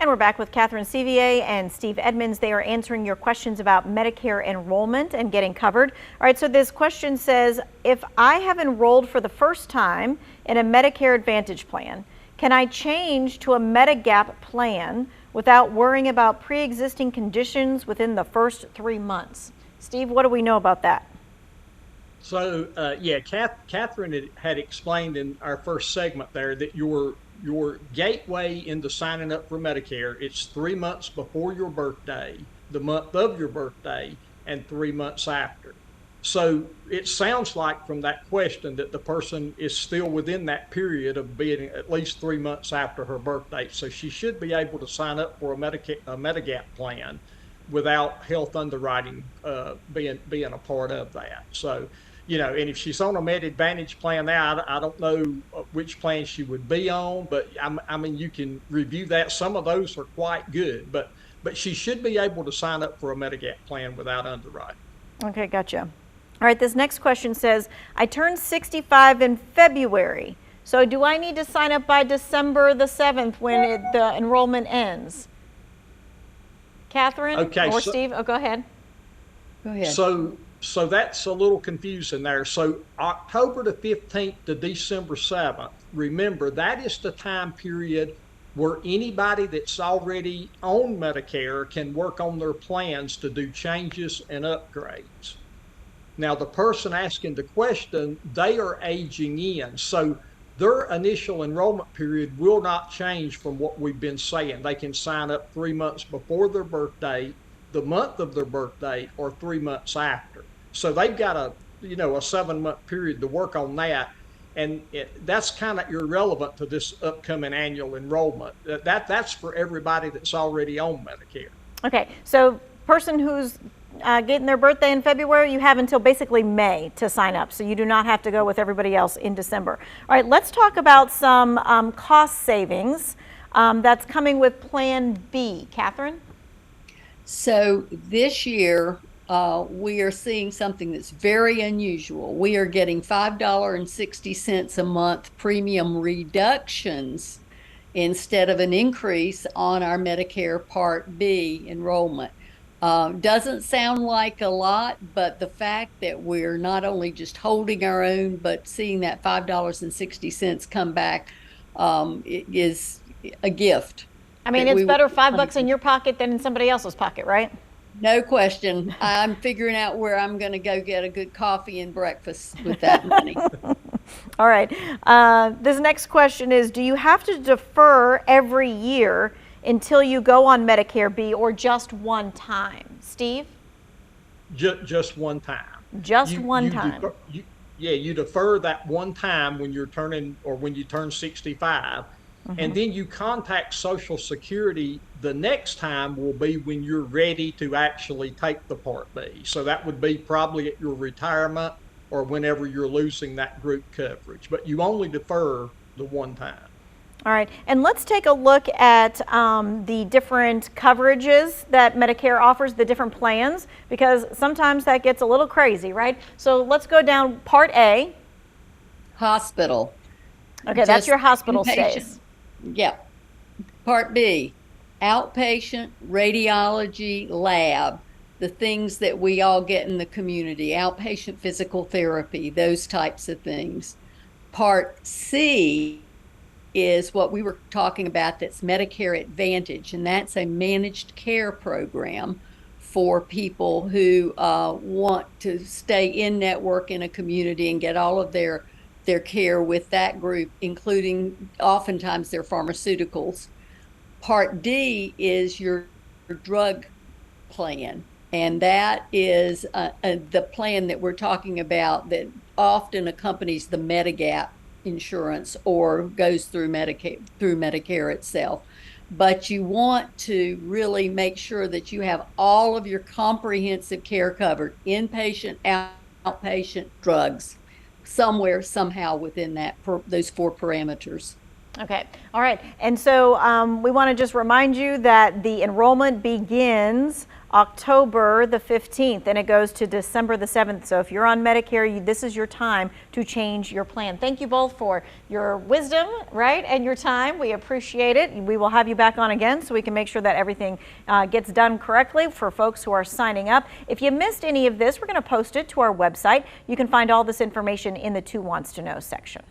And we're back with Catherine Sevier and Steve Edmonds. They are answering your questions about Medicare enrollment and getting covered. All right, so this question says, if I have enrolled for the first time in a Medicare Advantage plan, can I change to a Medigap plan without worrying about pre-existing conditions within the first 3 months? Steve, what do we know about that? So, yeah, Catherine had explained in our first segment there that your gateway into signing up for Medicare, it's 3 months before your birthday, the month of your birthday, and 3 months after. So it sounds like from that question that the person is still within that period of being at least 3 months after her birthday. So she should be able to sign up for a Medigap plan without health underwriting being a part of that. So, and if she's on a Med Advantage plan now, I don't know which plan she would be on, but I mean, you can review that. Some of those are quite good, but she should be able to sign up for a Medigap plan without underwriting. Okay, gotcha. All right, this next question says, I turned 65 in February. So do I need to sign up by December the 7th when the enrollment ends? Catherine or Steve? Oh, go ahead. Go ahead. So that's a little confusing there. So October the 15th to December 7th, remember that is the time period where anybody that's already on Medicare can work on their plans to do changes and upgrades. Now, the person asking the question, they are aging in. So their initial enrollment period will not change from what we've been saying. They can sign up 3 months before their birthday, the month of their birthday, or 3 months after. So they've got a 7-month period to work on that. And that's kind of irrelevant to this upcoming annual enrollment. That's for everybody that's already on Medicare. Okay, so person who's getting their birthday in February, you have until basically May to sign up. So you do not have to go with everybody else in December. All right, let's talk about some cost savings that's coming with Plan B. Catherine? So this year, we are seeing something that's very unusual. We are getting $5.60 a month premium reductions instead of an increase on our Medicare Part B enrollment. Doesn't sound like a lot, but the fact that we're not only just holding our own, but seeing that $5.60 come back is a gift. I mean, it's better $5 in your pocket than in somebody else's pocket, right? No question. I'm figuring out where I'm going to go get a good coffee and breakfast with that money. All right. This next question is, do you have to defer every year until you go on Medicare B, or just one time? Steve? Just one time. Just one time. You defer that one time when you're turning, or when you turn 65. And then you contact Social Security. The next time will be when you're ready to actually take the Part B. So that would be probably at your retirement or whenever you're losing that group coverage. But you only defer the one time. All right, and let's take a look at the different coverages that Medicare offers, the different plans, because sometimes that gets a little crazy, right? So let's go down Part A. Hospital. Okay, that's your hospital stays. Yep. Part B, outpatient, radiology, lab, the things that we all get in the community, outpatient physical therapy, those types of things. Part C is what we were talking about, that's Medicare Advantage, and that's a managed care program for people who want to stay in network in a community and get all of their care with that group, including oftentimes their pharmaceuticals. Part D is your drug plan, and that is the plan that we're talking about that often accompanies the Medigap insurance or goes through Medicare itself. But you want to really make sure that you have all of your comprehensive care covered, inpatient, outpatient, drugs, somewhere, somehow within that, those 4 parameters. Okay. All right. And so we want to just remind you that the enrollment begins October the 15th and it goes to December the 7th. So if you're on Medicare, this is your time to change your plan. Thank you both for your wisdom, right, and your time. We appreciate it. We will have you back on again so we can make sure that everything gets done correctly for folks who are signing up. If you missed any of this, we're going to post it to our website. You can find all this information in the Who Wants to Know section.